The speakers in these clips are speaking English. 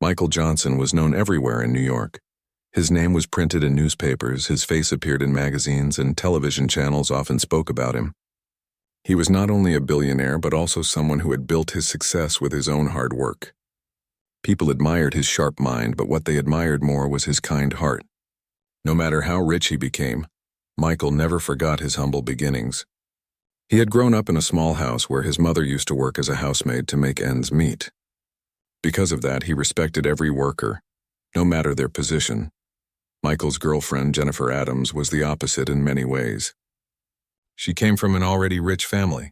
Michael Johnson was known everywhere in New York. His name was printed in newspapers, his face appeared in magazines, and television channels often spoke about him. He was not only a billionaire, but also someone who had built his success with his own hard work. People admired his sharp mind, but what they admired more was his kind heart. No matter how rich he became, Michael never forgot his humble beginnings. He had grown up in a small house where his mother used to work as a housemaid to make ends meet. Because of that, he respected every worker, no matter their position. Michael's girlfriend, Jennifer Adams, was the opposite in many ways. She came from an already rich family.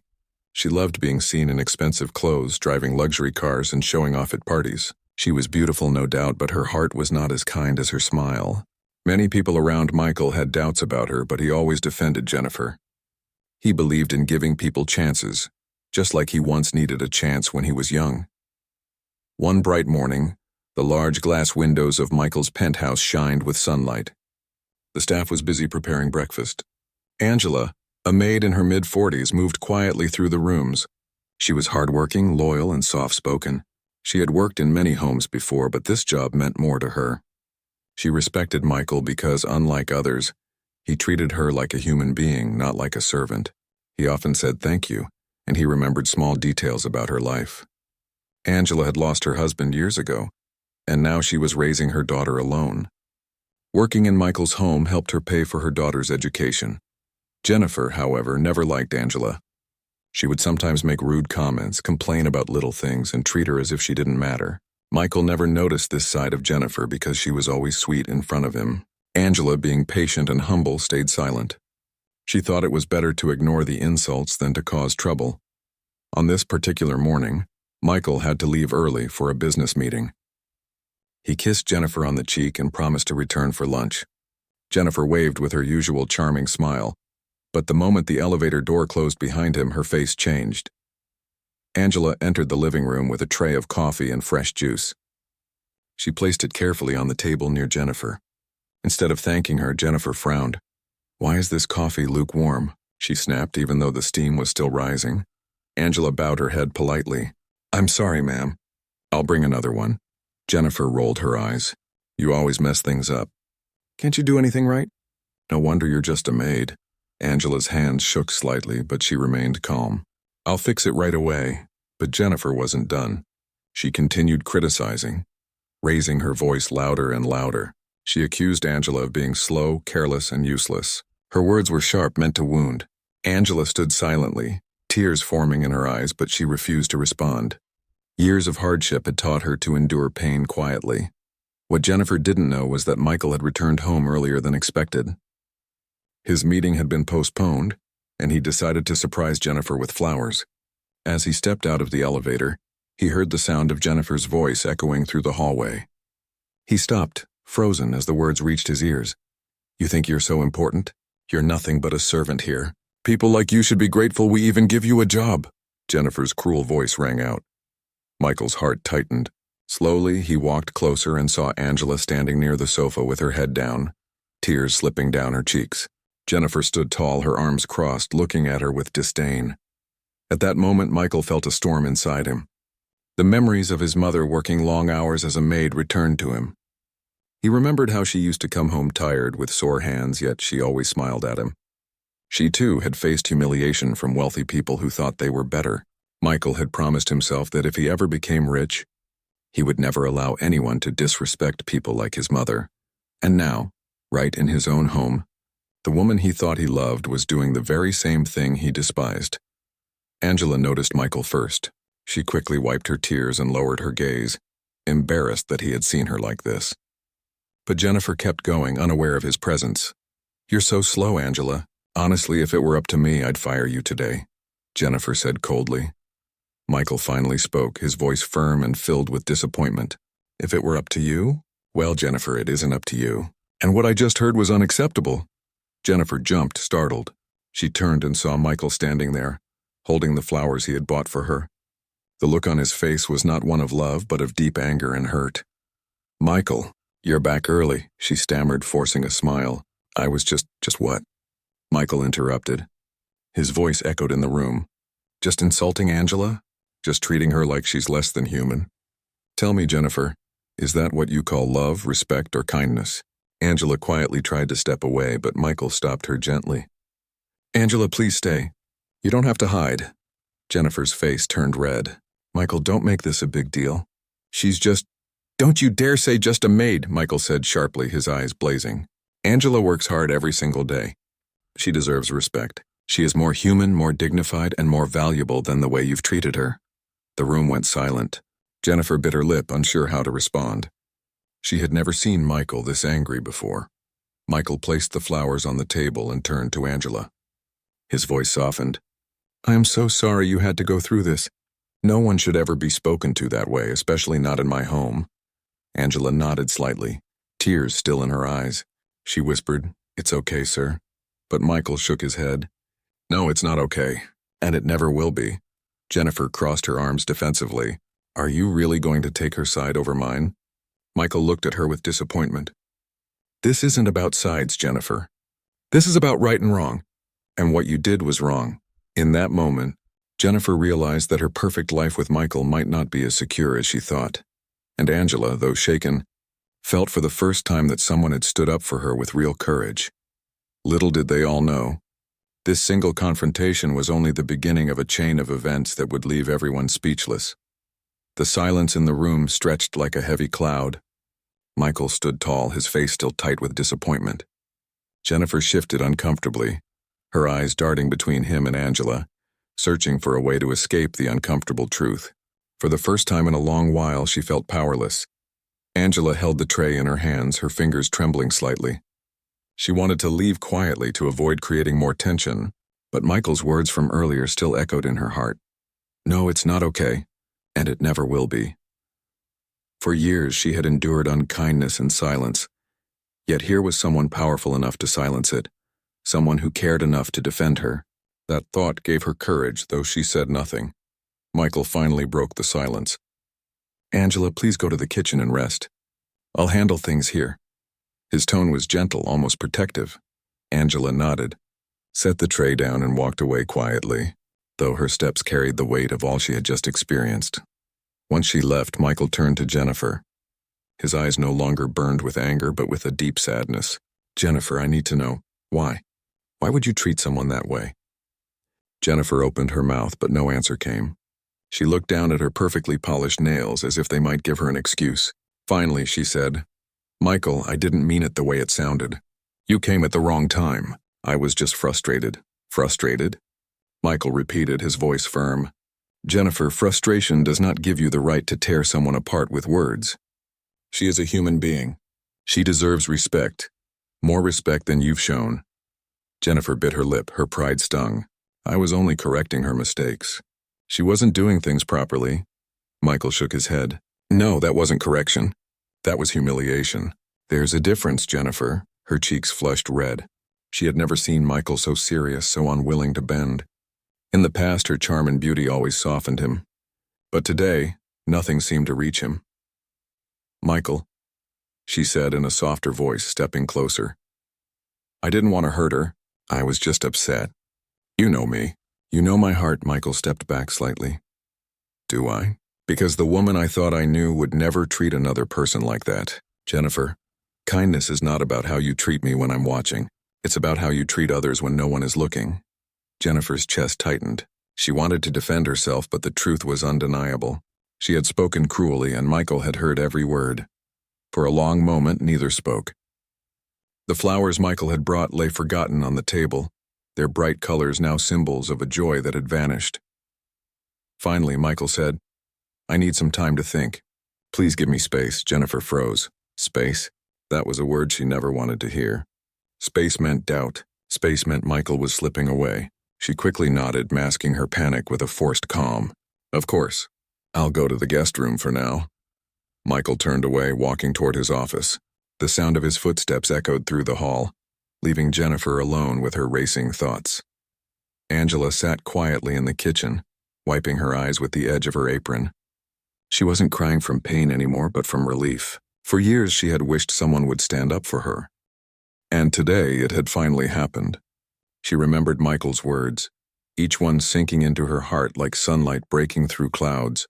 She loved being seen in expensive clothes, driving luxury cars, and showing off at parties. She was beautiful, no doubt, but her heart was not as kind as her smile. Many people around Michael had doubts about her, but he always defended Jennifer. He believed in giving people chances, just like he once needed a chance when he was young. One bright morning, the large glass windows of Michael's penthouse shined with sunlight. The staff was busy preparing breakfast. Angela, a maid in her mid-40s, moved quietly through the rooms. She was hardworking, loyal, and soft-spoken. She had worked in many homes before, but this job meant more to her. She respected Michael because, unlike others, he treated her like a human being, not like a servant. He often said thank you, and he remembered small details about her life. Angela had lost her husband years ago, and now she was raising her daughter alone. Working in Michael's home helped her pay for her daughter's education. Jennifer, however, never liked Angela. She would sometimes make rude comments, complain about little things, and treat her as if she didn't matter. Michael never noticed this side of Jennifer because she was always sweet in front of him. Angela, being patient and humble, stayed silent. She thought it was better to ignore the insults than to cause trouble. On this particular morning, Michael had to leave early for a business meeting. He kissed Jennifer on the cheek and promised to return for lunch. Jennifer waved with her usual charming smile, but the moment the elevator door closed behind him, her face changed. Angela entered the living room with a tray of coffee and fresh juice. She placed it carefully on the table near Jennifer. Instead of thanking her, Jennifer frowned. "Why is this coffee lukewarm?" she snapped, even though the steam was still rising. Angela bowed her head politely. "I'm sorry, ma'am. I'll bring another one." Jennifer rolled her eyes. "You always mess things up. Can't you do anything right? No wonder you're just a maid." Angela's hands shook slightly, but she remained calm. "I'll fix it right away." But Jennifer wasn't done. She continued criticizing, raising her voice louder and louder. She accused Angela of being slow, careless, and useless. Her words were sharp, meant to wound. Angela stood silently, tears forming in her eyes, but she refused to respond. Years of hardship had taught her to endure pain quietly. What Jennifer didn't know was that Michael had returned home earlier than expected. His meeting had been postponed, and he decided to surprise Jennifer with flowers. As he stepped out of the elevator, he heard the sound of Jennifer's voice echoing through the hallway. He stopped, frozen as the words reached his ears. "You think you're so important? You're nothing but a servant here. People like you should be grateful we even give you a job." Jennifer's cruel voice rang out. Michael's heart tightened. Slowly, he walked closer and saw Angela standing near the sofa with her head down, tears slipping down her cheeks. Jennifer stood tall, her arms crossed, looking at her with disdain. At that moment, Michael felt a storm inside him. The memories of his mother working long hours as a maid returned to him. He remembered how she used to come home tired with sore hands, yet she always smiled at him. She, too, had faced humiliation from wealthy people who thought they were better. Michael had promised himself that if he ever became rich, he would never allow anyone to disrespect people like his mother. And now, right in his own home, the woman he thought he loved was doing the very same thing he despised. Angela noticed Michael first. She quickly wiped her tears and lowered her gaze, embarrassed that he had seen her like this. But Jennifer kept going, unaware of his presence. "You're so slow, Angela. Honestly, if it were up to me, I'd fire you today," Jennifer said coldly. Michael finally spoke, his voice firm and filled with disappointment. "If it were up to you? Well, Jennifer, it isn't up to you. And what I just heard was unacceptable." Jennifer jumped, startled. She turned and saw Michael standing there, holding the flowers he had bought for her. The look on his face was not one of love, but of deep anger and hurt. "Michael, you're back early," she stammered, forcing a smile. "I was just what?" Michael interrupted. His voice echoed in the room. "Just insulting Angela? Just treating her like she's less than human? Tell me, Jennifer, Is that what you call love, respect, or kindness? Angela quietly tried to step away, but Michael stopped her gently. Angela, please stay. You don't have to hide. Jennifer's face turned red. Michael, don't make this a big deal. She's just— Don't you dare say just a maid, Michael said sharply, his eyes blazing. Angela works hard every single day. She deserves respect. She is more human, more dignified, and more valuable than the way you've treated her. The room went silent. Jennifer bit her lip, unsure how to respond. She had never seen Michael this angry before. Michael placed the flowers on the table and turned to Angela. His voice softened. I am so sorry you had to go through this. No one should ever be spoken to that way, especially not in my home. Angela nodded slightly, tears still in her eyes. She whispered, It's okay, sir. But Michael shook his head. No, it's not okay, and it never will be. Jennifer crossed her arms defensively. Are you really going to take her side over mine? Michael looked at her with disappointment. This isn't about sides, Jennifer. This is about right and wrong. And what you did was wrong. In that moment, Jennifer realized that her perfect life with Michael might not be as secure as she thought. And Angela, though shaken, felt for the first time that someone had stood up for her with real courage. Little did they all know, this single confrontation was only the beginning of a chain of events that would leave everyone speechless. The silence in the room stretched like a heavy cloud. Michael stood tall, his face still tight with disappointment. Jennifer shifted uncomfortably, her eyes darting between him and Angela, searching for a way to escape the uncomfortable truth. For the first time in a long while, she felt powerless. Angela held the tray in her hands, her fingers trembling slightly. She wanted to leave quietly to avoid creating more tension, but Michael's words from earlier still echoed in her heart. No, it's not okay, and it never will be. For years, she had endured unkindness and silence, yet here was someone powerful enough to silence it, someone who cared enough to defend her. That thought gave her courage, though she said nothing. Michael finally broke the silence. Angela, please go to the kitchen and rest. I'll handle things here. His tone was gentle, almost protective. Angela nodded, set the tray down and walked away quietly, though her steps carried the weight of all she had just experienced. Once she left, Michael turned to Jennifer. His eyes no longer burned with anger, but with a deep sadness. Jennifer, I need to know, why? Why would you treat someone that way? Jennifer opened her mouth, but no answer came. She looked down at her perfectly polished nails as if they might give her an excuse. Finally, she said, Michael, I didn't mean it the way it sounded. You came at the wrong time. I was just frustrated. Frustrated? Michael repeated, his voice firm. Jennifer, frustration does not give you the right to tear someone apart with words. She is a human being. She deserves respect. More respect than you've shown. Jennifer bit her lip, her pride stung. I was only correcting her mistakes. She wasn't doing things properly. Michael shook his head. No, that wasn't correction. That was humiliation. There's a difference, Jennifer. Her cheeks flushed red. She had never seen Michael so serious, so unwilling to bend. In the past, her charm and beauty always softened him. But today, nothing seemed to reach him. Michael, she said in a softer voice, stepping closer. I didn't want to hurt her. I was just upset. You know me. You know my heart. Michael stepped back slightly. Do I? Because the woman I thought I knew would never treat another person like that. Jennifer, kindness is not about how you treat me when I'm watching. It's about how you treat others when no one is looking. Jennifer's chest tightened. She wanted to defend herself, but the truth was undeniable. She had spoken cruelly, and Michael had heard every word. For a long moment, neither spoke. The flowers Michael had brought lay forgotten on the table, their bright colors now symbols of a joy that had vanished. Finally, Michael said, I need some time to think. Please give me space. Jennifer froze. Space? That was a word she never wanted to hear. Space meant doubt. Space meant Michael was slipping away. She quickly nodded, masking her panic with a forced calm. Of course. I'll go to the guest room for now. Michael turned away, walking toward his office. The sound of his footsteps echoed through the hall, leaving Jennifer alone with her racing thoughts. Angela sat quietly in the kitchen, wiping her eyes with the edge of her apron. She wasn't crying from pain anymore, but from relief. For years, she had wished someone would stand up for her. And today, it had finally happened. She remembered Michael's words, each one sinking into her heart like sunlight breaking through clouds.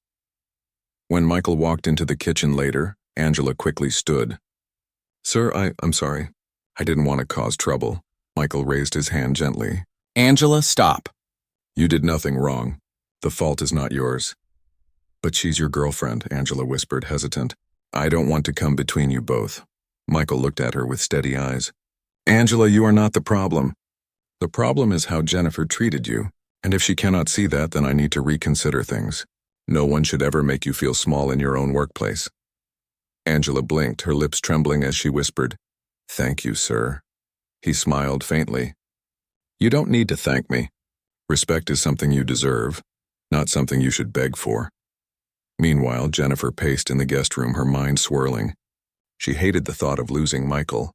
When Michael walked into the kitchen later, Angela quickly stood. "Sir, I'm sorry. I didn't want to cause trouble." Michael raised his hand gently. Angela, stop. "You did nothing wrong. The fault is not yours." "But she's your girlfriend," Angela whispered, hesitant. "I don't want to come between you both." Michael looked at her with steady eyes. "Angela, you are not the problem. The problem is how Jennifer treated you, and if she cannot see that, then I need to reconsider things. No one should ever make you feel small in your own workplace." Angela blinked, her lips trembling as she whispered, "Thank you, sir." He smiled faintly. "You don't need to thank me. Respect is something you deserve, not something you should beg for." Meanwhile, Jennifer paced in the guest room, her mind swirling. She hated the thought of losing Michael,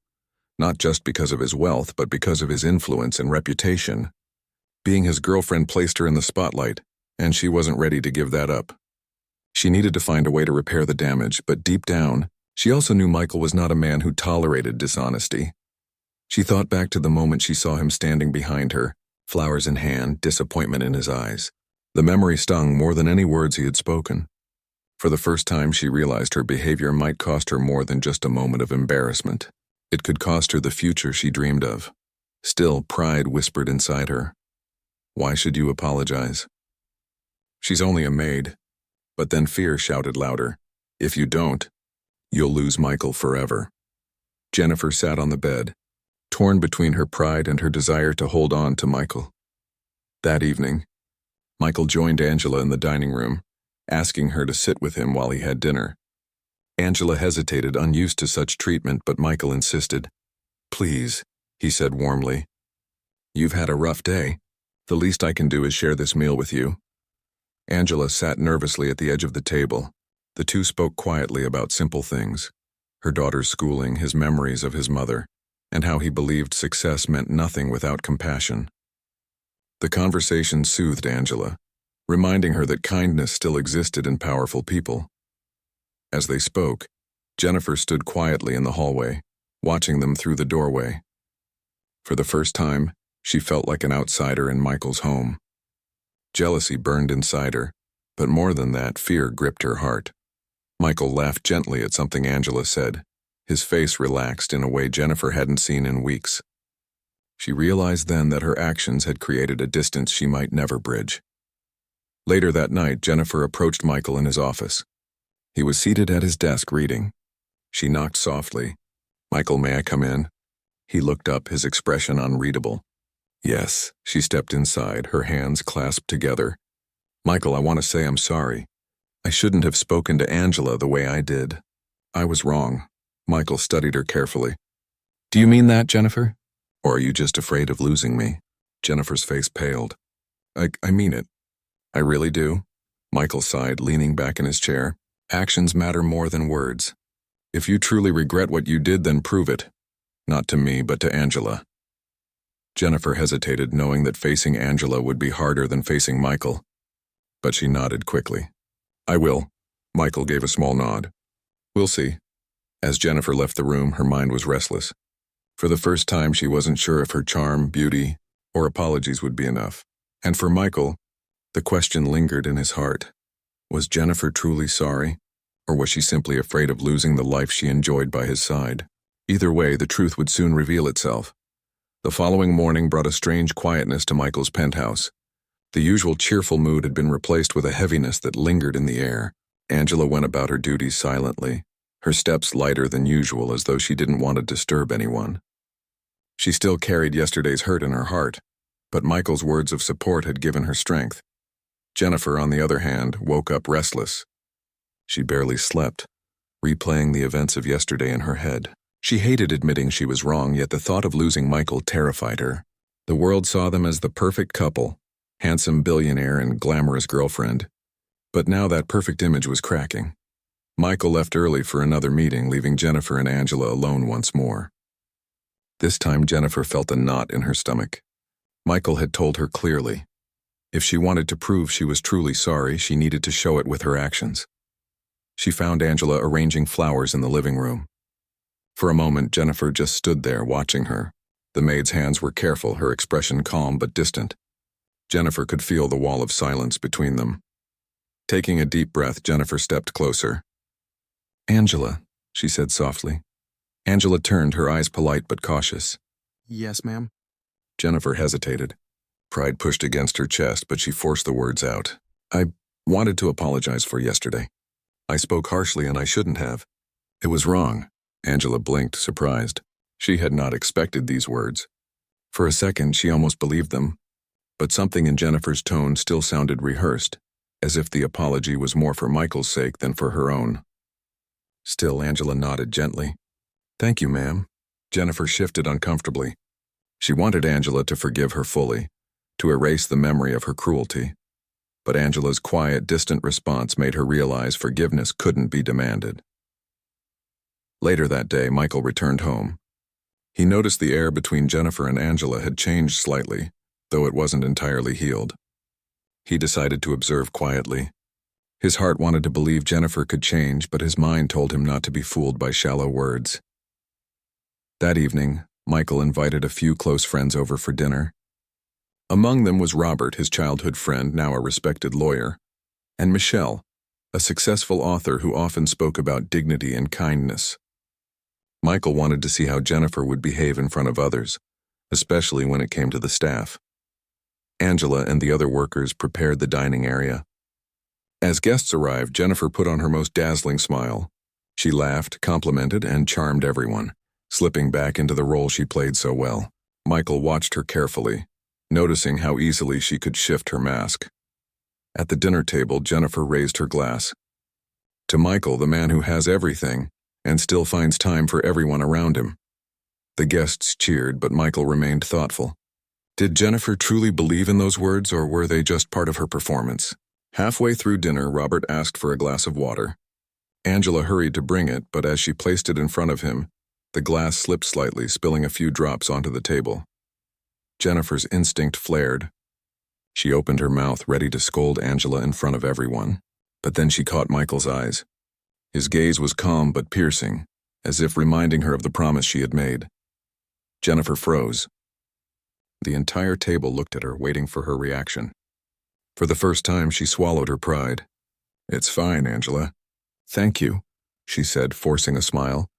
not just because of his wealth, but because of his influence and reputation. Being his girlfriend placed her in the spotlight, and she wasn't ready to give that up. She needed to find a way to repair the damage, but deep down, she also knew Michael was not a man who tolerated dishonesty. She thought back to the moment she saw him standing behind her, flowers in hand, disappointment in his eyes. The memory stung more than any words he had spoken. For the first time, she realized her behavior might cost her more than just a moment of embarrassment. It could cost her the future she dreamed of. Still, pride whispered inside her. Why should you apologize? She's only a maid. But then fear shouted louder. If you don't, you'll lose Michael forever. Jennifer sat on the bed, torn between her pride and her desire to hold on to Michael. That evening, Michael joined Angela in the dining room, asking her to sit with him while he had dinner. Angela hesitated, unused to such treatment, but Michael insisted. "Please," he said warmly. "You've had a rough day. The least I can do is share this meal with you." Angela sat nervously at the edge of the table. The two spoke quietly about simple things: her daughter's schooling, his memories of his mother, and how he believed success meant nothing without compassion. The conversation soothed Angela, reminding her that kindness still existed in powerful people. As they spoke, Jennifer stood quietly in the hallway, watching them through the doorway. For the first time, she felt like an outsider in Michael's home. Jealousy burned inside her, but more than that, fear gripped her heart. Michael laughed gently at something Angela said. His face relaxed in a way Jennifer hadn't seen in weeks. She realized then that her actions had created a distance she might never bridge. Later that night, Jennifer approached Michael in his office. He was seated at his desk reading. She knocked softly. "Michael, may I come in?" He looked up, his expression unreadable. "Yes." She stepped inside, her hands clasped together. "Michael, I want to say I'm sorry. I shouldn't have spoken to Angela the way I did. I was wrong." Michael studied her carefully. "Do you mean that, Jennifer? Or are you just afraid of losing me?" Jennifer's face paled. I mean it. I really do." Michael sighed, leaning back in his chair. "Actions matter more than words. If you truly regret what you did, then prove it. Not to me, but to Angela." Jennifer hesitated, knowing that facing Angela would be harder than facing Michael. But she nodded quickly. "I will." Michael gave a small nod. "We'll see." As Jennifer left the room, her mind was restless. For the first time, she wasn't sure if her charm, beauty, or apologies would be enough. And for Michael, the question lingered in his heart. Was Jennifer truly sorry, or was she simply afraid of losing the life she enjoyed by his side? Either way, the truth would soon reveal itself. The following morning brought a strange quietness to Michael's penthouse. The usual cheerful mood had been replaced with a heaviness that lingered in the air. Angela went about her duties silently, her steps lighter than usual, as though she didn't want to disturb anyone. She still carried yesterday's hurt in her heart, but Michael's words of support had given her strength. Jennifer, on the other hand, woke up restless. She barely slept, replaying the events of yesterday in her head. She hated admitting she was wrong, yet the thought of losing Michael terrified her. The world saw them as the perfect couple, handsome billionaire and glamorous girlfriend. But now that perfect image was cracking. Michael left early for another meeting, leaving Jennifer and Angela alone once more. This time Jennifer felt a knot in her stomach. Michael had told her clearly. If she wanted to prove she was truly sorry, she needed to show it with her actions. She found Angela arranging flowers in the living room. For a moment, Jennifer just stood there watching her. The maid's hands were careful, her expression calm but distant. Jennifer could feel the wall of silence between them. Taking a deep breath, Jennifer stepped closer. "Angela," she said softly. Angela turned, her eyes polite but cautious. Yes, ma'am. Jennifer hesitated. Pride pushed against her chest, but she forced the words out. I wanted to apologize for yesterday. I spoke harshly and I shouldn't have. It was wrong. Angela blinked, surprised. She had not expected these words. For a second, she almost believed them. But something in Jennifer's tone still sounded rehearsed, as if the apology was more for Michael's sake than for her own. Still, Angela nodded gently. Thank you, ma'am. Jennifer shifted uncomfortably. She wanted Angela to forgive her fully, to erase the memory of her cruelty. But Angela's quiet, distant response made her realize forgiveness couldn't be demanded. Later that day, Michael returned home. He noticed the air between Jennifer and Angela had changed slightly, though it wasn't entirely healed. He decided to observe quietly. His heart wanted to believe Jennifer could change, but his mind told him not to be fooled by shallow words. That evening, Michael invited a few close friends over for dinner. Among them was Robert, his childhood friend, now a respected lawyer, and Michelle, a successful author who often spoke about dignity and kindness. Michael wanted to see how Jennifer would behave in front of others, especially when it came to the staff. Angela and the other workers prepared the dining area. As guests arrived, Jennifer put on her most dazzling smile. She laughed, complimented, and charmed everyone, slipping back into the role she played so well. Michael watched her carefully, noticing how easily she could shift her mask. At the dinner table, Jennifer raised her glass. To Michael, the man who has everything, and still finds time for everyone around him. The guests cheered, but Michael remained thoughtful. Did Jennifer truly believe in those words, or were they just part of her performance? Halfway through dinner, Robert asked for a glass of water. Angela hurried to bring it, but as she placed it in front of him, the glass slipped slightly, spilling a few drops onto the table. Jennifer's instinct flared. She opened her mouth, ready to scold Angela in front of everyone, but then she caught Michael's eyes. His gaze was calm but piercing, as if reminding her of the promise she had made. Jennifer froze. The entire table looked at her, waiting for her reaction. For the first time, she swallowed her pride. It's fine, Angela. Thank you, she said, forcing a smile.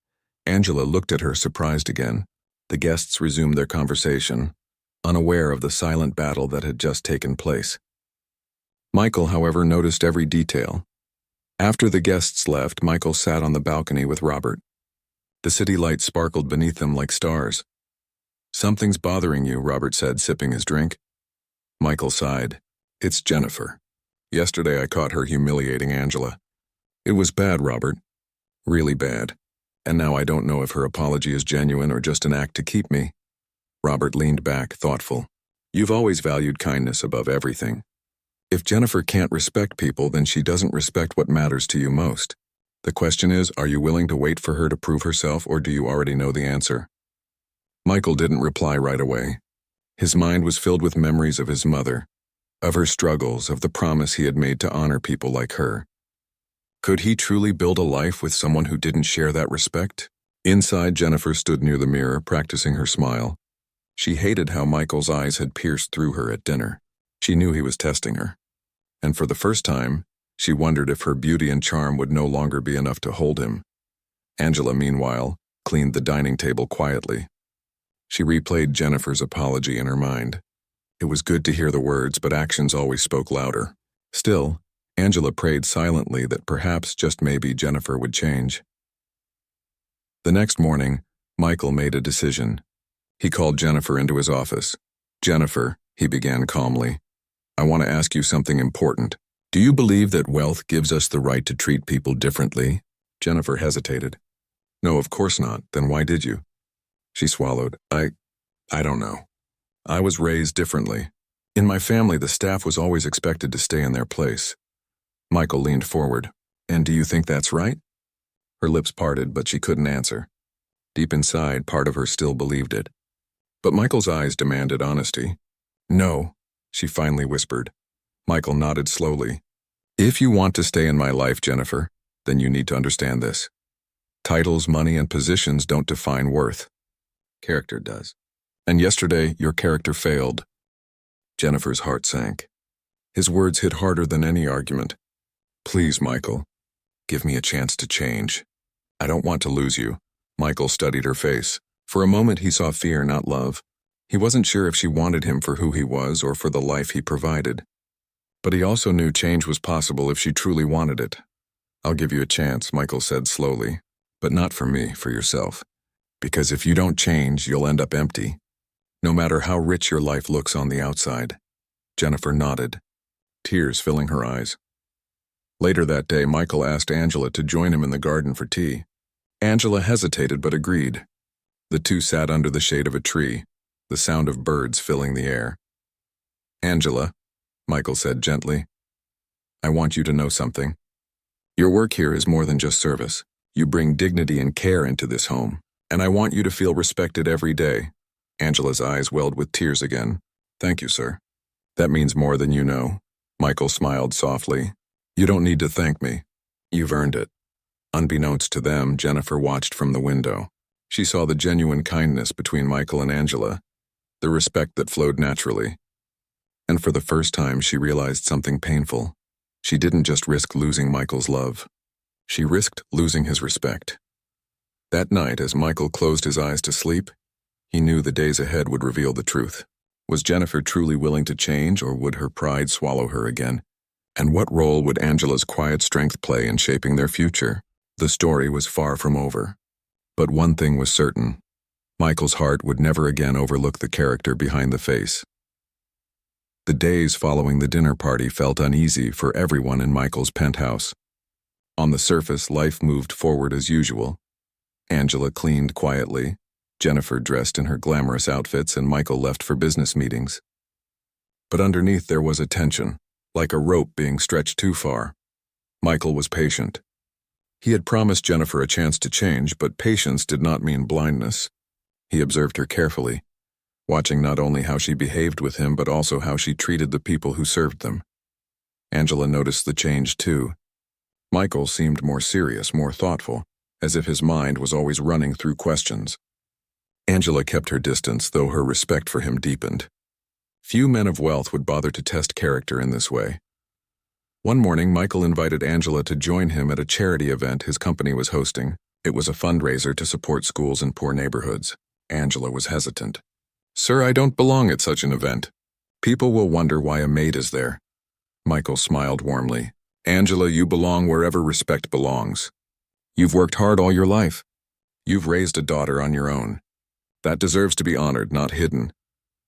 Angela looked at her, surprised again. The guests resumed their conversation, unaware of the silent battle that had just taken place. Michael, however, noticed every detail. After the guests left, Michael sat on the balcony with Robert. The city lights sparkled beneath them like stars. Something's bothering you, Robert said, sipping his drink. Michael sighed. It's Jennifer. Yesterday I caught her humiliating Angela. It was bad, Robert. Really bad. And now I don't know if her apology is genuine or just an act to keep me. Robert leaned back, thoughtful. You've always valued kindness above everything. If Jennifer can't respect people, then she doesn't respect what matters to you most. The question is, are you willing to wait for her to prove herself, or do you already know the answer? Michael didn't reply right away. His mind was filled with memories of his mother, of her struggles, of the promise he had made to honor people like her. Could he truly build a life with someone who didn't share that respect? Inside, Jennifer stood near the mirror, practicing her smile. She hated how Michael's eyes had pierced through her at dinner. She knew he was testing her. And for the first time, she wondered if her beauty and charm would no longer be enough to hold him. Angela, meanwhile, cleaned the dining table quietly. She replayed Jennifer's apology in her mind. It was good to hear the words, but actions always spoke louder. Still, Angela prayed silently that perhaps, just maybe, Jennifer would change. The next morning, Michael made a decision. He called Jennifer into his office. Jennifer, he began calmly, I want to ask you something important. Do you believe that wealth gives us the right to treat people differently? Jennifer hesitated. No, of course not. Then why did you? She swallowed. I don't know. I was raised differently. In my family, the staff was always expected to stay in their place. Michael leaned forward. And do you think that's right? Her lips parted, but she couldn't answer. Deep inside, part of her still believed it. But Michael's eyes demanded honesty. No, she finally whispered. Michael nodded slowly. If you want to stay in my life, Jennifer, then you need to understand this. Titles, money, and positions don't define worth. Character does. And yesterday, your character failed. Jennifer's heart sank. His words hit harder than any argument. Please, Michael, give me a chance to change. I don't want to lose you. Michael studied her face. For a moment he saw fear, not love. He wasn't sure if she wanted him for who he was or for the life he provided. But he also knew change was possible if she truly wanted it. I'll give you a chance, Michael said slowly. But not for me, for yourself. Because if you don't change, you'll end up empty. No matter how rich your life looks on the outside. Jennifer nodded, tears filling her eyes. Later that day, Michael asked Angela to join him in the garden for tea. Angela hesitated but agreed. The two sat under the shade of a tree, the sound of birds filling the air. Angela, Michael said gently, I want you to know something. Your work here is more than just service. You bring dignity and care into this home, and I want you to feel respected every day. Angela's eyes welled with tears again. Thank you, sir. That means more than you know. Michael smiled softly. You don't need to thank me. You've earned it. Unbeknownst to them, Jennifer watched from the window. She saw the genuine kindness between Michael and Angela, the respect that flowed naturally. And for the first time, she realized something painful. She didn't just risk losing Michael's love. She risked losing his respect. That night, as Michael closed his eyes to sleep, he knew the days ahead would reveal the truth. Was Jennifer truly willing to change, or would her pride swallow her again? And what role would Angela's quiet strength play in shaping their future? The story was far from over. But one thing was certain. Michael's heart would never again overlook the character behind the face. The days following the dinner party felt uneasy for everyone in Michael's penthouse. On the surface, life moved forward as usual. Angela cleaned quietly, Jennifer dressed in her glamorous outfits, and Michael left for business meetings. But underneath there was a tension, like a rope being stretched too far. Michael was patient. He had promised Jennifer a chance to change, but patience did not mean blindness. He observed her carefully, watching not only how she behaved with him but also how she treated the people who served them. Angela noticed the change too. Michael seemed more serious, more thoughtful, as if his mind was always running through questions. Angela kept her distance, though her respect for him deepened. Few men of wealth would bother to test character in this way. One morning, Michael invited Angela to join him at a charity event his company was hosting. It was a fundraiser to support schools in poor neighborhoods. Angela was hesitant. Sir, I don't belong at such an event. People will wonder why a maid is there. Michael smiled warmly. Angela, you belong wherever respect belongs. You've worked hard all your life. You've raised a daughter on your own. That deserves to be honored, not hidden.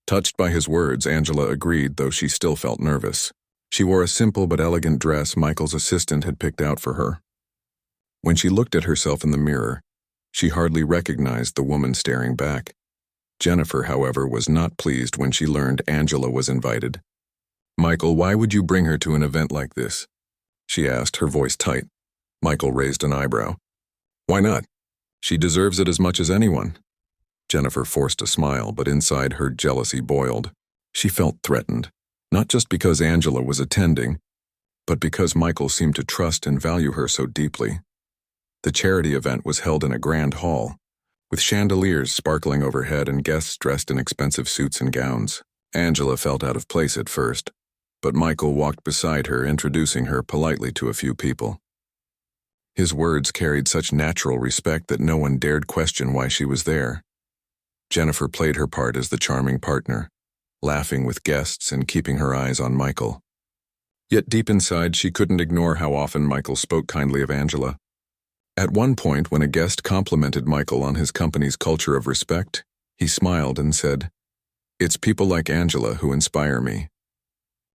Touched by his words, Angela agreed, though she still felt nervous. She wore a simple but elegant dress Michael's assistant had picked out for her. When she looked at herself in the mirror, she hardly recognized the woman staring back. Jennifer, however, was not pleased when she learned Angela was invited. Michael, why would you bring her to an event like this? She asked, her voice tight. Michael raised an eyebrow. Why not? She deserves it as much as anyone. Jennifer forced a smile, but inside her jealousy boiled. She felt threatened, not just because Angela was attending, but because Michael seemed to trust and value her so deeply. The charity event was held in a grand hall, with chandeliers sparkling overhead and guests dressed in expensive suits and gowns. Angela felt out of place at first, but Michael walked beside her, introducing her politely to a few people. His words carried such natural respect that no one dared question why she was there. Jennifer played her part as the charming partner, laughing with guests and keeping her eyes on Michael. Yet deep inside, she couldn't ignore how often Michael spoke kindly of Angela. At one point, when a guest complimented Michael on his company's culture of respect, he smiled and said, "It's people like Angela who inspire me.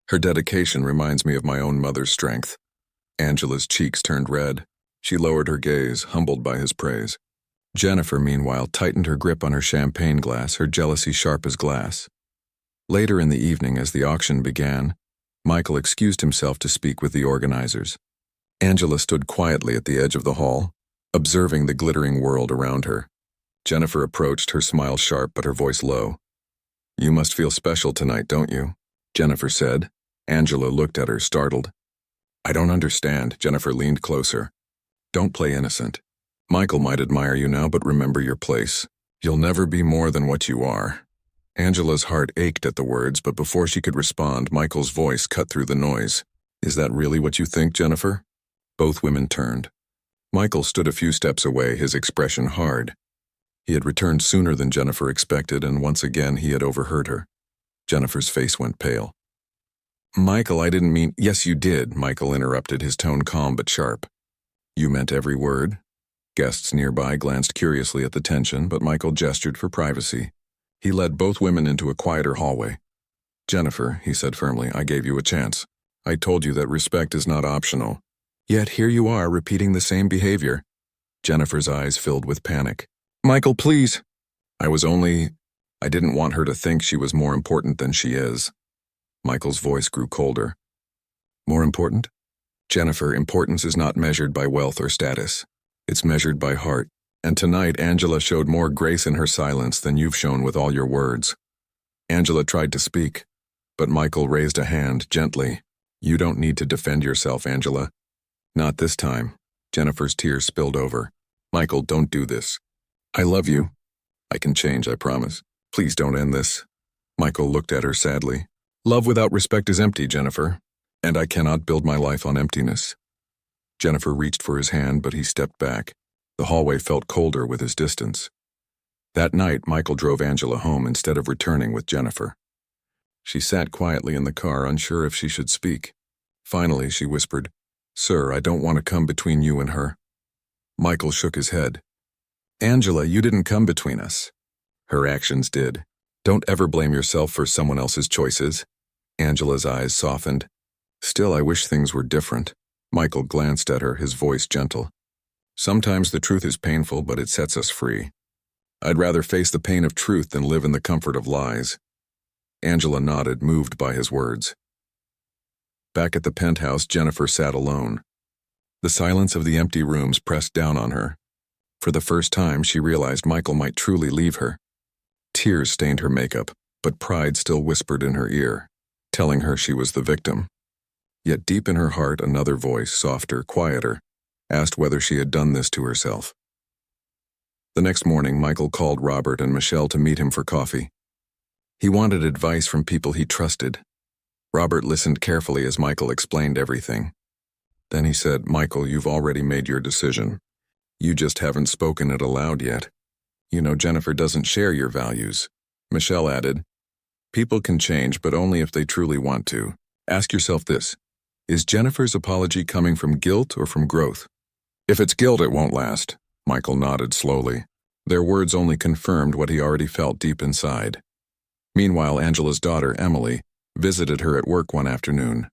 Her dedication reminds me of my own mother's strength." Angela's cheeks turned red. She lowered her gaze, humbled by his praise. Jennifer, meanwhile, tightened her grip on her champagne glass, her jealousy sharp as glass. Later in the evening, as the auction began, Michael excused himself to speak with the organizers. Angela stood quietly at the edge of the hall, observing the glittering world around her. Jennifer approached, her smile sharp but her voice low. "You must feel special tonight, don't you?" Jennifer said. Angela looked at her, startled. "I don't understand." Jennifer leaned closer. "Don't play innocent. Michael might admire you now, but remember your place. You'll never be more than what you are." Angela's heart ached at the words, but before she could respond, Michael's voice cut through the noise. "Is that really what you think, Jennifer?" Both women turned. Michael stood a few steps away, his expression hard. He had returned sooner than Jennifer expected, and once again he had overheard her. Jennifer's face went pale. "Michael, I didn't mean—" "Yes, you did," Michael interrupted, his tone calm but sharp. "You meant every word?" Guests nearby glanced curiously at the tension, but Michael gestured for privacy. He led both women into a quieter hallway. "Jennifer," he said firmly, "I gave you a chance. I told you that respect is not optional. Yet here you are, repeating the same behavior." Jennifer's eyes filled with panic. "Michael, please." I didn't want her to think she was more important than she is." Michael's voice grew colder. "More important? Jennifer, importance is not measured by wealth or status. It's measured by heart. And tonight, Angela showed more grace in her silence than you've shown with all your words." Angela tried to speak, but Michael raised a hand gently. "You don't need to defend yourself, Angela." "Not this time." Jennifer's tears spilled over. "Michael, don't do this. I love you. I can change, I promise. Please don't end this." Michael looked at her sadly. "Love without respect is empty, Jennifer, and I cannot build my life on emptiness." Jennifer reached for his hand, but he stepped back. The hallway felt colder with his distance. That night, Michael drove Angela home instead of returning with Jennifer. She sat quietly in the car, unsure if she should speak. Finally, she whispered, "Sir, I don't want to come between you and her." Michael shook his head. "Angela, you didn't come between us. Her actions did. Don't ever blame yourself for someone else's choices." Angela's eyes softened. "Still, I wish things were different." Michael glanced at her, his voice gentle. "Sometimes the truth is painful, but it sets us free. I'd rather face the pain of truth than live in the comfort of lies." Angela nodded, moved by his words. Back at the penthouse, Jennifer sat alone. The silence of the empty rooms pressed down on her. For the first time, she realized Michael might truly leave her. Tears stained her makeup, but pride still whispered in her ear, telling her she was the victim. Yet deep in her heart, another voice, softer, quieter, asked whether she had done this to herself. The next morning, Michael called Robert and Michelle to meet him for coffee. He wanted advice from people he trusted. Robert listened carefully as Michael explained everything. Then he said, "Michael, you've already made your decision. You just haven't spoken it aloud yet. You know, Jennifer doesn't share your values." Michelle added, "People can change, but only if they truly want to. Ask yourself this: is Jennifer's apology coming from guilt or from growth?" "If it's guilt, it won't last." Michael nodded slowly. Their words only confirmed what he already felt deep inside. Meanwhile, Angela's daughter, Emily, visited her at work one afternoon.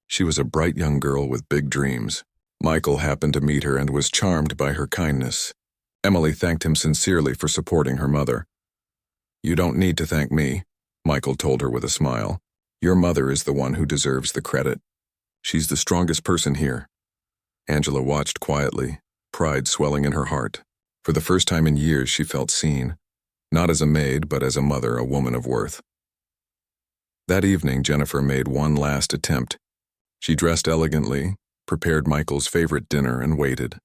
She was a bright young girl with big dreams. Michael happened to meet her and was charmed by her kindness. Emily thanked him sincerely for supporting her mother. "You don't need to thank me," Michael told her with a smile. "Your mother is the one who deserves the credit. She's the strongest person here." Angela watched quietly, pride swelling in her heart. For the first time in years, she felt seen, not as a maid, but as a mother, a woman of worth. That evening, Jennifer made one last attempt. She dressed elegantly, prepared Michael's favorite dinner, and waited.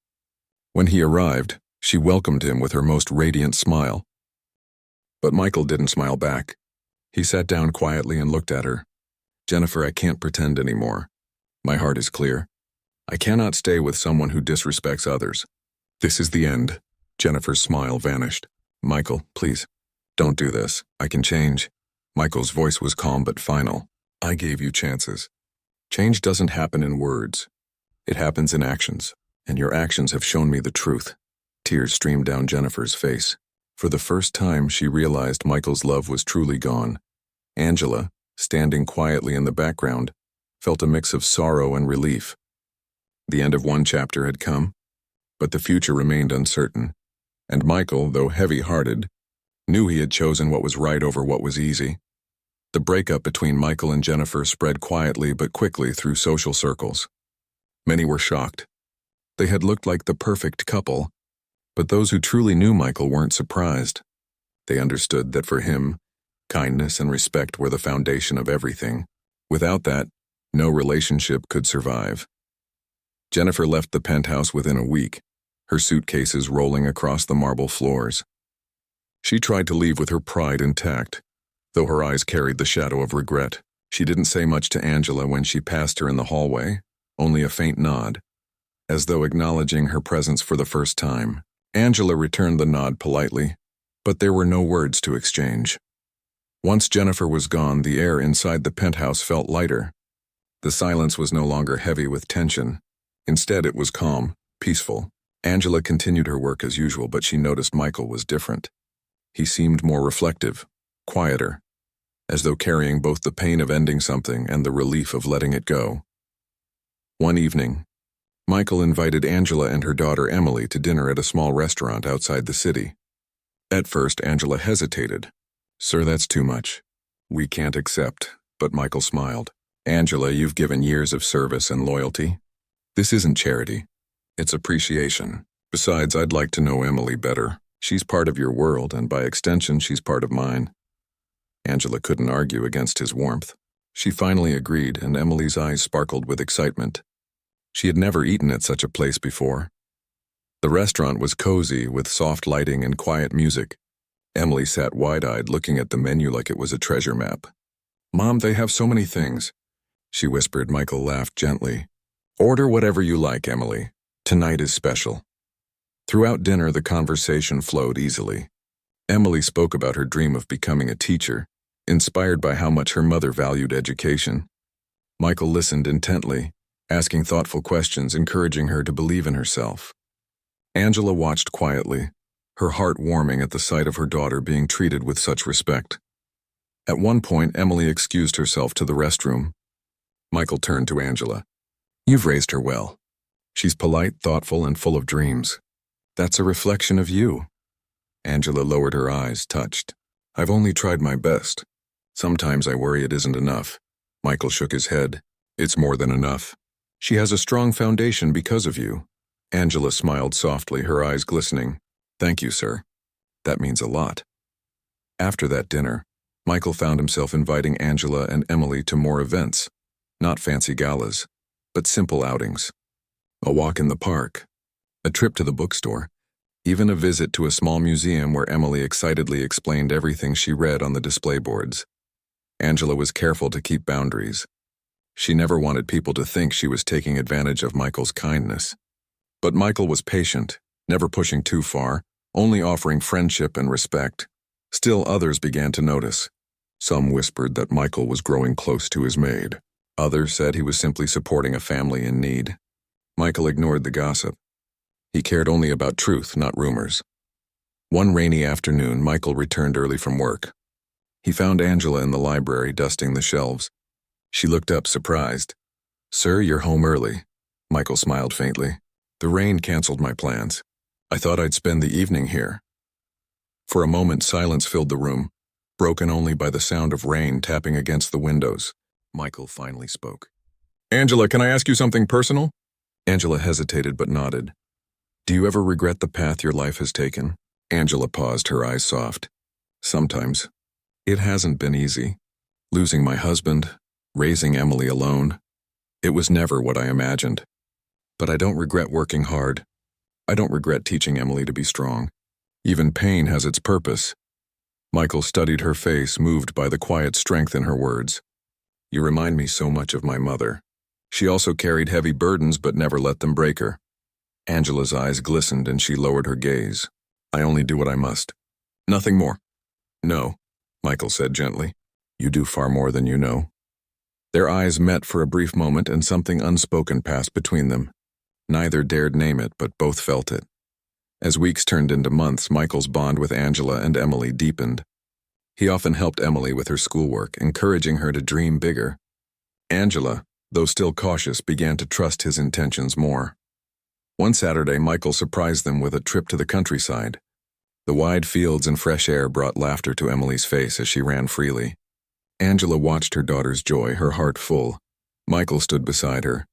When he arrived, she welcomed him with her most radiant smile. But Michael didn't smile back. He sat down quietly and looked at her. "Jennifer, I can't pretend anymore. My heart is clear. I cannot stay with someone who disrespects others. This is the end." Jennifer's smile vanished. "Michael, please, don't do this. I can change." Michael's voice was calm but final. "I gave you chances. Change doesn't happen in words. It happens in actions, and your actions have shown me the truth." Tears streamed down Jennifer's face. For the first time, she realized Michael's love was truly gone. Angela, standing quietly in the background, felt a mix of sorrow and relief. The end of one chapter had come, but the future remained uncertain. And Michael, though heavy-hearted, knew he had chosen what was right over what was easy. The breakup between Michael and Jennifer spread quietly but quickly through social circles. Many were shocked. They had looked like the perfect couple, but those who truly knew Michael weren't surprised. They understood that for him, kindness and respect were the foundation of everything. Without that, no relationship could survive. Jennifer left the penthouse within a week, her suitcases rolling across the marble floors. She tried to leave with her pride intact, though her eyes carried the shadow of regret. She didn't say much to Angela when she passed her in the hallway, only a faint nod. as though acknowledging her presence for the first time. Angela returned the nod politely, but there were no words to exchange. Once Jennifer was gone, the air inside the penthouse felt lighter. The silence was no longer heavy with tension. Instead, it was calm, peaceful. Angela continued her work as usual, but she noticed Michael was different. He seemed more reflective, quieter, as though carrying both the pain of ending something and the relief of letting it go. One evening, Michael invited Angela and her daughter Emily to dinner at a small restaurant outside the city. At first, Angela hesitated. "Sir, that's too much. We can't accept," but Michael smiled. "Angela, you've given years of service and loyalty. This isn't charity. It's appreciation. Besides, I'd like to know Emily better. She's part of your world, and by extension, she's part of mine." Angela couldn't argue against his warmth. She finally agreed, and Emily's eyes sparkled with excitement. She had never eaten at such a place before. The restaurant was cozy, with soft lighting and quiet music. Emily sat wide-eyed, looking at the menu like it was a treasure map. "Mom, they have so many things," she whispered. Michael laughed gently. "Order whatever you like, Emily. Tonight is special." Throughout dinner, the conversation flowed easily. Emily spoke about her dream of becoming a teacher, inspired by how much her mother valued education. Michael listened intently, asking thoughtful questions, encouraging her to believe in herself. Angela watched quietly, her heart warming at the sight of her daughter being treated with such respect. At one point, Emily excused herself to the restroom. Michael turned to Angela. "You've raised her well. She's polite, thoughtful, and full of dreams. That's a reflection of you." Angela lowered her eyes, touched. "I've only tried my best. Sometimes I worry it isn't enough." Michael shook his head. "It's more than enough. She has a strong foundation because of you." Angela smiled softly, her eyes glistening. "Thank you, sir. That means a lot." After that dinner, Michael found himself inviting Angela and Emily to more events. Not fancy galas, but simple outings. A walk in the park, a trip to the bookstore, even a visit to a small museum where Emily excitedly explained everything she read on the display boards. Angela was careful to keep boundaries. She never wanted people to think she was taking advantage of Michael's kindness. But Michael was patient, never pushing too far, only offering friendship and respect. Still, others began to notice. Some whispered that Michael was growing close to his maid. Others said he was simply supporting a family in need. Michael ignored the gossip. He cared only about truth, not rumors. One rainy afternoon, Michael returned early from work. He found Angela in the library dusting the shelves. She looked up, surprised. "Sir, you're home early." Michael smiled faintly. "The rain canceled my plans. I thought I'd spend the evening here." For a moment, silence filled the room, broken only by the sound of rain tapping against the windows. Michael finally spoke. "Angela, can I ask you something personal?" Angela hesitated but nodded. "Do you ever regret the path your life has taken?" Angela paused, her eyes soft. "Sometimes. It hasn't been easy. Losing my husband, raising Emily alone. It was never what I imagined. But I don't regret working hard. I don't regret teaching Emily to be strong. Even pain has its purpose." Michael studied her face, moved by the quiet strength in her words. "You remind me so much of my mother. She also carried heavy burdens but never let them break her." Angela's eyes glistened and she lowered her gaze. "I only do what I must. Nothing more." "No," Michael said gently. "You do far more than you know." Their eyes met for a brief moment and something unspoken passed between them. Neither dared name it, but both felt it. As weeks turned into months, Michael's bond with Angela and Emily deepened. He often helped Emily with her schoolwork, encouraging her to dream bigger. Angela, though still cautious, began to trust his intentions more. One Saturday, Michael surprised them with a trip to the countryside. The wide fields and fresh air brought laughter to Emily's face as she ran freely. Angela watched her daughter's joy, her heart full. Michael stood beside her.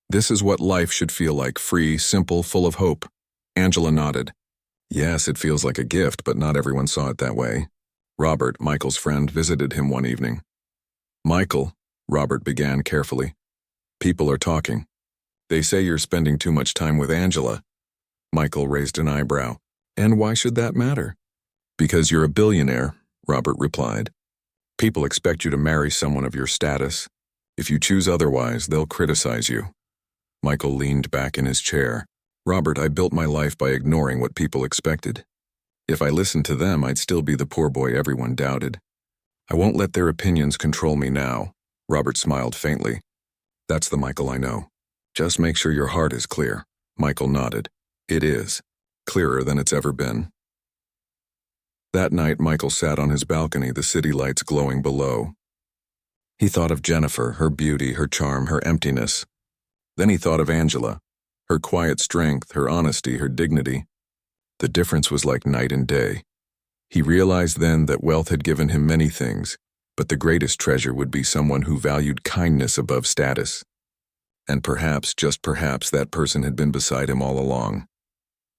"This is what life should feel like, free, simple, full of hope." Angela nodded. "Yes, it feels like a gift, but not everyone saw it that way." Robert, Michael's friend, visited him one evening. "Michael," Robert began carefully, "people are talking. They say you're spending too much time with Angela." Michael raised an eyebrow. "And why should that matter?" "Because you're a billionaire," Robert replied. "People expect you to marry someone of your status. If you choose otherwise, they'll criticize you." Michael leaned back in his chair. Robert, I built my life by ignoring what people expected. If I listened to them, I'd still be the poor boy everyone doubted. I won't let their opinions control me now. Robert smiled faintly. That's the Michael I know. Just make sure your heart is clear. Michael nodded. It is. Clearer than it's ever been. That night, Michael sat on his balcony, the city lights glowing below. He thought of Jennifer, her beauty, her charm, her emptiness. Then he thought of Angela, her quiet strength, her honesty, her dignity. The difference was like night and day. He realized then that wealth had given him many things, but the greatest treasure would be someone who valued kindness above status. And perhaps, just perhaps, that person had been beside him all along.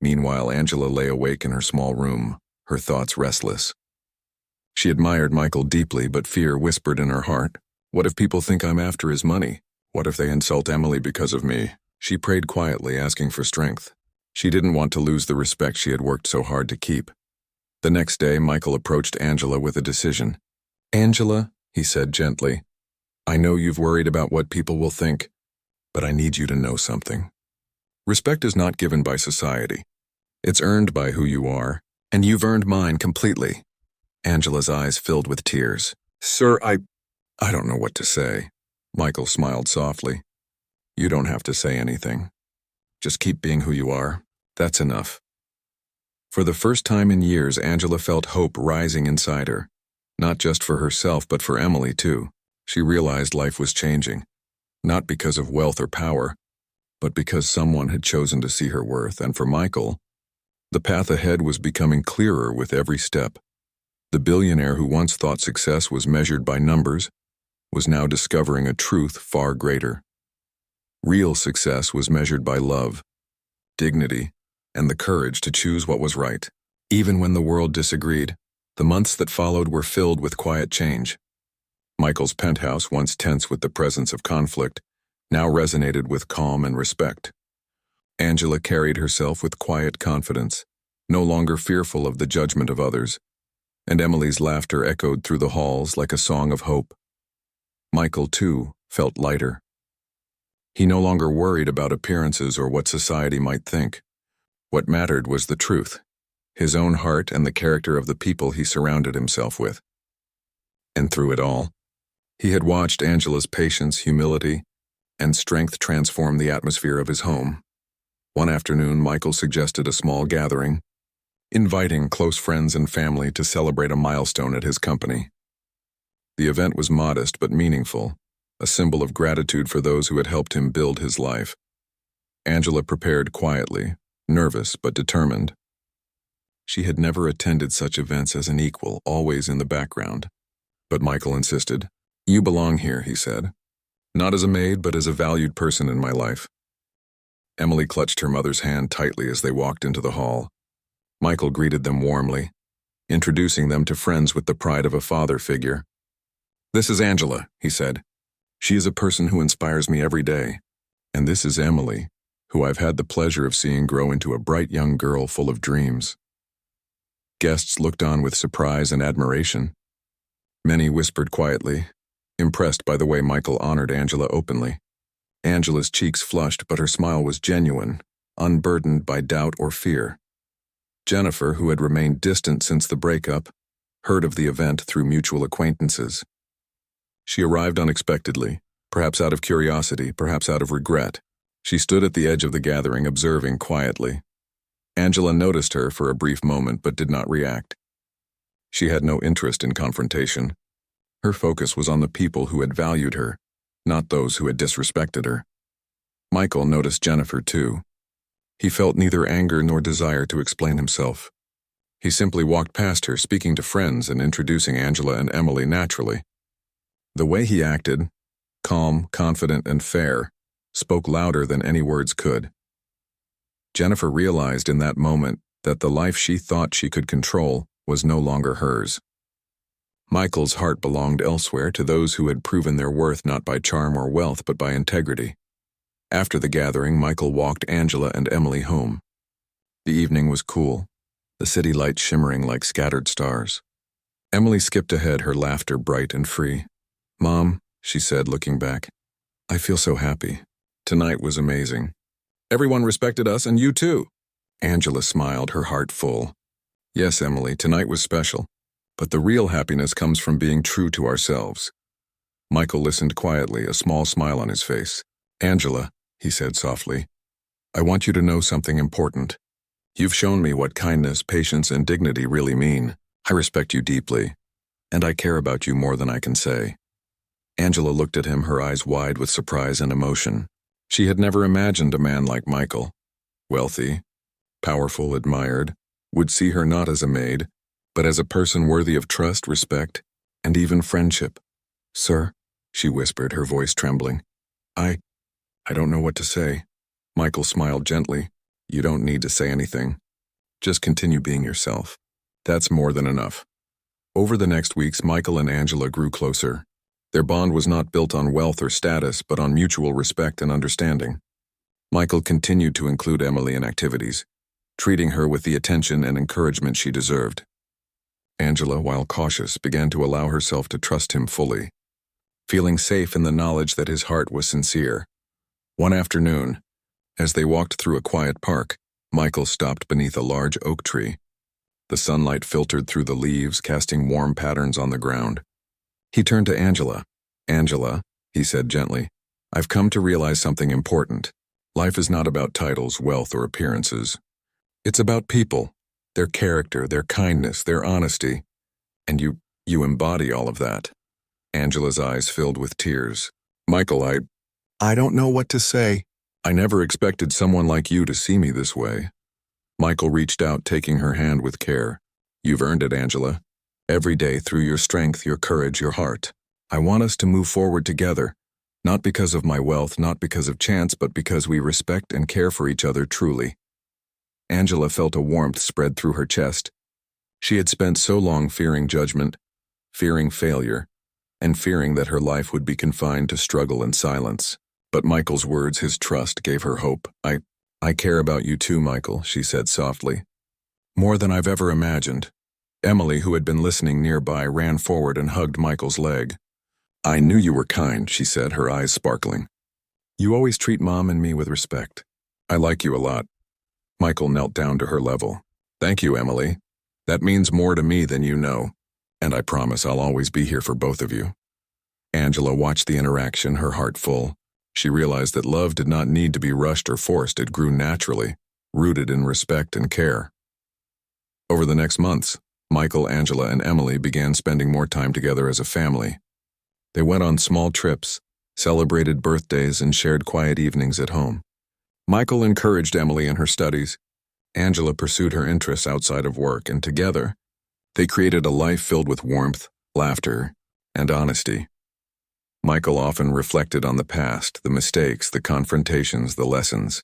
Meanwhile, Angela lay awake in her small room, her thoughts restless. She admired Michael deeply, but fear whispered in her heart. What if people think I'm after his money? What if they insult Emily because of me? She prayed quietly, asking for strength. She didn't want to lose the respect she had worked so hard to keep. The next day, Michael approached Angela with a decision. Angela, he said gently, I know you've worried about what people will think, but I need you to know something. Respect is not given by society. It's earned by who you are, and you've earned mine completely. Angela's eyes filled with tears. Sir, I don't know what to say. Michael smiled softly. You don't have to say anything. Just keep being who you are. That's enough. For the first time in years, Angela felt hope rising inside her. Not just for herself, but for Emily, too. She realized life was changing. Not because of wealth or power, but because someone had chosen to see her worth. And for Michael, the path ahead was becoming clearer with every step. The billionaire who once thought success was measured by numbers was now discovering a truth far greater. Real success was measured by love, dignity, and the courage to choose what was right. Even when the world disagreed, the months that followed were filled with quiet change. Michael's penthouse, once tense with the presence of conflict, now resonated with calm and respect. Angela carried herself with quiet confidence, no longer fearful of the judgment of others, and Emily's laughter echoed through the halls like a song of hope. Michael, too, felt lighter. He no longer worried about appearances or what society might think. What mattered was the truth, his own heart and the character of the people he surrounded himself with. And through it all, he had watched Angela's patience, humility, and strength transform the atmosphere of his home. One afternoon, Michael suggested a small gathering, inviting close friends and family to celebrate a milestone at his company. The event was modest but meaningful, a symbol of gratitude for those who had helped him build his life. Angela prepared quietly, nervous but determined. She had never attended such events as an equal, always in the background. But Michael insisted. You belong here, he said. Not as a maid, but as a valued person in my life. Emily clutched her mother's hand tightly as they walked into the hall. Michael greeted them warmly, introducing them to friends with the pride of a father figure. This is Angela, he said. She is a person who inspires me every day. And this is Emily, who I've had the pleasure of seeing grow into a bright young girl full of dreams. Guests looked on with surprise and admiration. Many whispered quietly, impressed by the way Michael honored Angela openly. Angela's cheeks flushed, but her smile was genuine, unburdened by doubt or fear. Jennifer, who had remained distant since the breakup, heard of the event through mutual acquaintances. She arrived unexpectedly, perhaps out of curiosity, perhaps out of regret. She stood at the edge of the gathering, observing quietly. Angela noticed her for a brief moment but did not react. She had no interest in confrontation. Her focus was on the people who had valued her, not those who had disrespected her. Michael noticed Jennifer too. He felt neither anger nor desire to explain himself. He simply walked past her, speaking to friends and introducing Angela and Emily naturally. The way he acted, calm, confident, and fair, spoke louder than any words could. Jennifer realized in that moment that the life she thought she could control was no longer hers. Michael's heart belonged elsewhere, to those who had proven their worth not by charm or wealth but by integrity. After the gathering, Michael walked Angela and Emily home. The evening was cool, the city lights shimmering like scattered stars. Emily skipped ahead, her laughter bright and free. Mom, she said, looking back, I feel so happy. Tonight was amazing. Everyone respected us and you too. Angela smiled, her heart full. Yes, Emily, tonight was special. But the real happiness comes from being true to ourselves. Michael listened quietly, a small smile on his face. Angela, he said softly, I want you to know something important. You've shown me what kindness, patience, and dignity really mean. I respect you deeply, and I care about you more than I can say. Angela looked at him, her eyes wide with surprise and emotion. She had never imagined a man like Michael, wealthy, powerful, admired, would see her not as a maid, but as a person worthy of trust, respect, and even friendship. Sir, she whispered, her voice trembling. I don't know what to say. Michael smiled gently. You don't need to say anything. Just continue being yourself. That's more than enough. Over the next weeks, Michael and Angela grew closer. Their bond was not built on wealth or status, but on mutual respect and understanding. Michael continued to include Emily in activities, treating her with the attention and encouragement she deserved. Angela, while cautious, began to allow herself to trust him fully, feeling safe in the knowledge that his heart was sincere. One afternoon, as they walked through a quiet park, Michael stopped beneath a large oak tree. The sunlight filtered through the leaves, casting warm patterns on the ground. He turned to Angela. Angela, he said gently, I've come to realize something important. Life is not about titles, wealth, or appearances. It's about people, their character, their kindness, their honesty. And you embody all of that. Angela's eyes filled with tears. Michael, I don't know what to say. I never expected someone like you to see me this way. Michael reached out, taking her hand with care. You've earned it, Angela. Every day through your strength, your courage, your heart. I want us to move forward together, not because of my wealth, not because of chance, but because we respect and care for each other truly. Angela felt a warmth spread through her chest. She had spent so long fearing judgment, fearing failure, and fearing that her life would be confined to struggle and silence. But Michael's words, his trust, gave her hope. I care about you too, Michael, she said softly. More than I've ever imagined. Emily, who had been listening nearby, ran forward and hugged Michael's leg. I knew you were kind, she said, her eyes sparkling. You always treat Mom and me with respect. I like you a lot. Michael knelt down to her level. Thank you, Emily. That means more to me than you know, and I promise I'll always be here for both of you. Angela watched the interaction, her heart full. She realized that love did not need to be rushed or forced. It grew naturally, rooted in respect and care. Over the next months, Michael, Angela, and Emily began spending more time together as a family. They went on small trips, celebrated birthdays, and shared quiet evenings at home. Michael encouraged Emily in her studies. Angela pursued her interests outside of work, and together, they created a life filled with warmth, laughter, and honesty. Michael often reflected on the past, the mistakes, the confrontations, the lessons.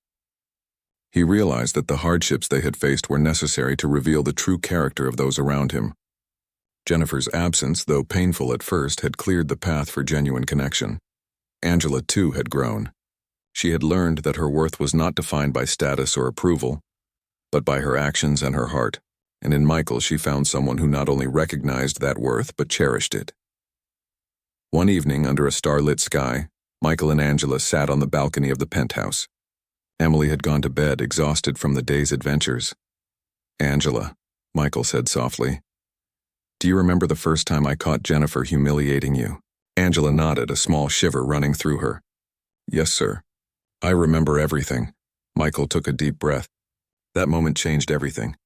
He realized that the hardships they had faced were necessary to reveal the true character of those around him. Jennifer's absence, though painful at first, had cleared the path for genuine connection. Angela, too, had grown. She had learned that her worth was not defined by status or approval, but by her actions and her heart, and in Michael she found someone who not only recognized that worth but cherished it. One evening, under a starlit sky, Michael and Angela sat on the balcony of the penthouse. Emily had gone to bed, exhausted from the day's adventures. Angela, Michael said softly, do you remember the first time I caught Jennifer humiliating you? Angela nodded, a small shiver running through her. Yes, sir. I remember everything. Michael took a deep breath. That moment changed everything.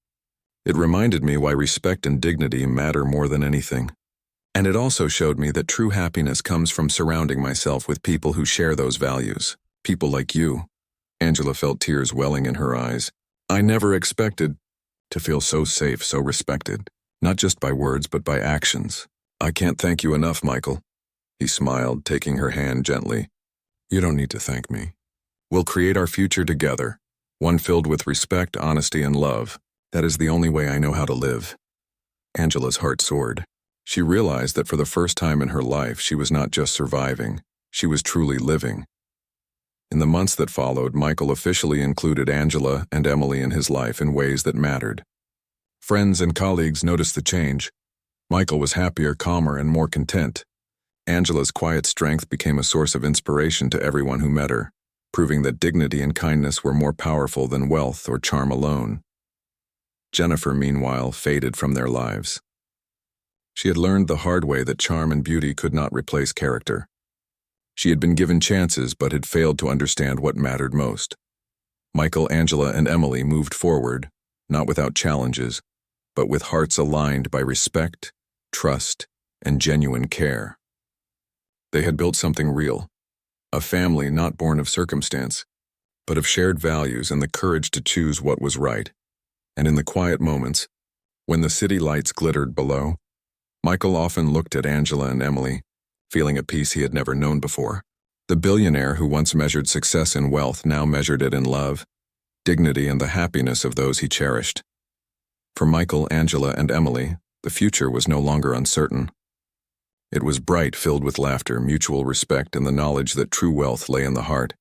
It reminded me why respect and dignity matter more than anything. And it also showed me that true happiness comes from surrounding myself with people who share those values. People like you. Angela felt tears welling in her eyes. I never expected to feel so safe, so respected. Not just by words, but by actions. I can't thank you enough, Michael. He smiled, taking her hand gently. You don't need to thank me. We'll create our future together, one filled with respect, honesty, and love. That is the only way I know how to live. Angela's heart soared. She realized that for the first time in her life, she was not just surviving, she was truly living. In the months that followed, Michael officially included Angela and Emily in his life in ways that mattered. Friends and colleagues noticed the change. Michael was happier, calmer, and more content. Angela's quiet strength became a source of inspiration to everyone who met her, proving that dignity and kindness were more powerful than wealth or charm alone. Jennifer, meanwhile, faded from their lives. She had learned the hard way that charm and beauty could not replace character. She had been given chances but had failed to understand what mattered most. Michael, Angela, and Emily moved forward, not without challenges, but with hearts aligned by respect, trust, and genuine care. They had built something real, a family not born of circumstance, but of shared values and the courage to choose what was right. And in the quiet moments, when the city lights glittered below, Michael often looked at Angela and Emily, feeling a peace he had never known before. The billionaire who once measured success in wealth now measured it in love, dignity, and the happiness of those he cherished. For Michael, Angela, and Emily, the future was no longer uncertain. It was bright, filled with laughter, mutual respect, and the knowledge that true wealth lay in the heart,